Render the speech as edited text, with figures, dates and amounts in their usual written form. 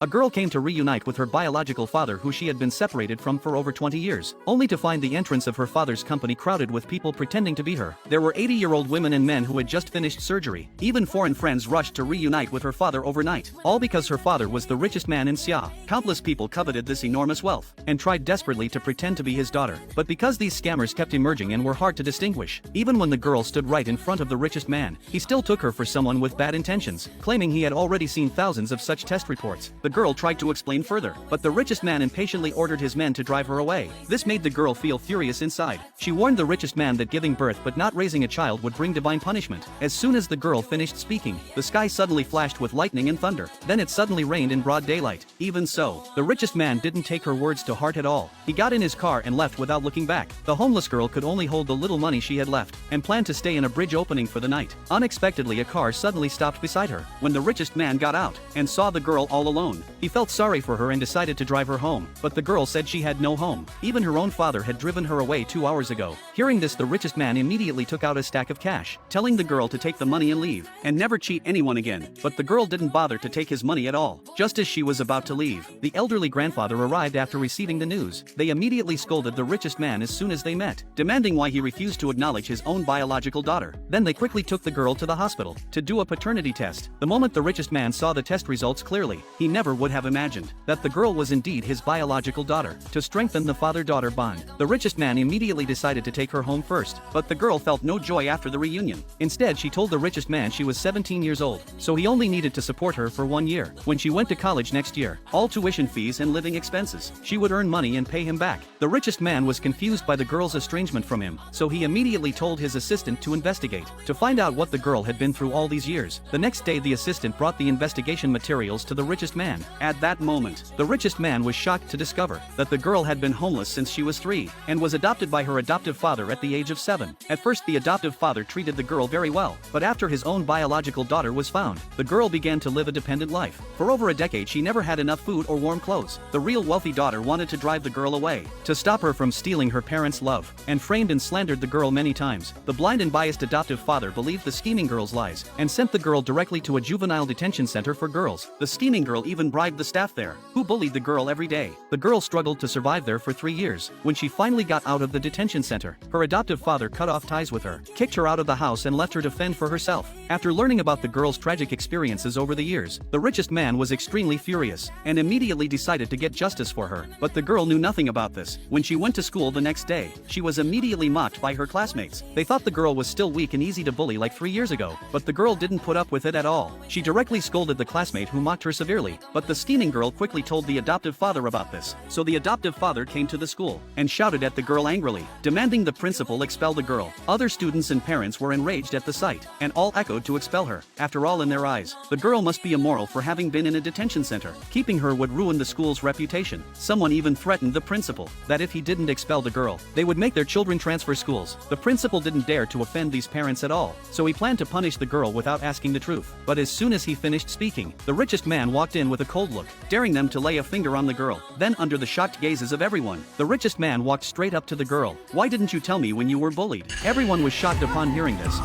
A girl came to reunite with her biological father who she had been separated from for over 20 years, only to find the entrance of her father's company crowded with people pretending to be her. There were 80-year-old women and men who had just finished surgery. Even foreign friends rushed to reunite with her father overnight, all because her father was the richest man in Xia. Countless people coveted this enormous wealth and tried desperately to pretend to be his daughter. But because these scammers kept emerging and were hard to distinguish, even when the girl stood right in front of the richest man, he still took her for someone with bad intentions, claiming he had already seen thousands of such test reports. The girl tried to explain further, but the richest man impatiently ordered his men to drive her away. This made the girl feel furious inside. She warned the richest man that giving birth but not raising a child would bring divine punishment. As soon as the girl finished speaking, the sky suddenly flashed with lightning and thunder. Then it suddenly rained in broad daylight. Even so, the richest man didn't take her words to heart at all. He got in his car and left without looking back. The homeless girl could only hold the little money she had left, and planned to stay in a bridge opening for the night. Unexpectedly, a car suddenly stopped beside her. When the richest man got out and saw the girl all alone, he felt sorry for her and decided to drive her home, but the girl said she had no home. Even her own father had driven her away 2 hours ago. Hearing this, the richest man immediately took out a stack of cash, telling the girl to take the money and leave, and never cheat anyone again. But the girl didn't bother to take his money at all. Just as she was about to leave, the elderly grandfather arrived after receiving the news. They immediately scolded the richest man as soon as they met, demanding why he refused to acknowledge his own biological daughter. Then they quickly took the girl to the hospital to do a paternity test. The moment the richest man saw the test results clearly, he never would have imagined that the girl was indeed his biological daughter. To strengthen the father-daughter bond, the richest man immediately decided to take her home first, but the girl felt no joy after the reunion. Instead, she told the richest man she was 17 years old, so he only needed to support her for 1 year. When she went to college next year, all tuition fees and living expenses, she would earn money and pay him back. The richest man was confused by the girl's estrangement from him, so he immediately told his assistant to investigate, to find out what the girl had been through all these years. The next day, the assistant brought the investigation materials to the richest man. At that moment, the richest man was shocked to discover that the girl had been homeless since she was 3, and was adopted by her adoptive father at the age of 7. At first, the adoptive father treated the girl very well, but after his own biological daughter was found, the girl began to live a dependent life. For over a decade, she never had enough food or warm clothes. The real wealthy daughter wanted to drive the girl away, to stop her from stealing her parents' love, and framed and slandered the girl many times. The blind and biased adoptive father believed the scheming girl's lies, and sent the girl directly to a juvenile detention center for girls. The scheming girl even bribed the staff there, who bullied the girl every day. The girl struggled to survive there for 3 years. When she finally got out of the detention center, her adoptive father cut off ties with her, kicked her out of the house and left her to fend for herself. After learning about the girl's tragic experiences over the years, the richest man was extremely furious, and immediately decided to get justice for her. But the girl knew nothing about this. When she went to school the next day, she was immediately mocked by her classmates. They thought the girl was still weak and easy to bully like 3 years ago, but the girl didn't put up with it at all. She directly scolded the classmate who mocked her severely, but the scheming girl quickly told the adoptive father about this. So the adoptive father came to the school and shouted at the girl angrily, demanding the principal expel the girl. Other students and parents were enraged at the sight, and all echoed to expel her. After all, in their eyes, the girl must be immoral for having been in a detention center. Keeping her would ruin the school's reputation. Someone even threatened the principal that if he didn't expel the girl, they would make their children transfer schools. The principal didn't dare to offend these parents at all, so he planned to punish the girl without asking the truth. But as soon as he finished speaking, the richest man walked in with a cold look, daring them to lay a finger on the girl. Then, under the shocked gazes of everyone, the richest man walked straight up to the girl. "Why didn't you tell me when you were bullied?" Everyone was shocked upon hearing this.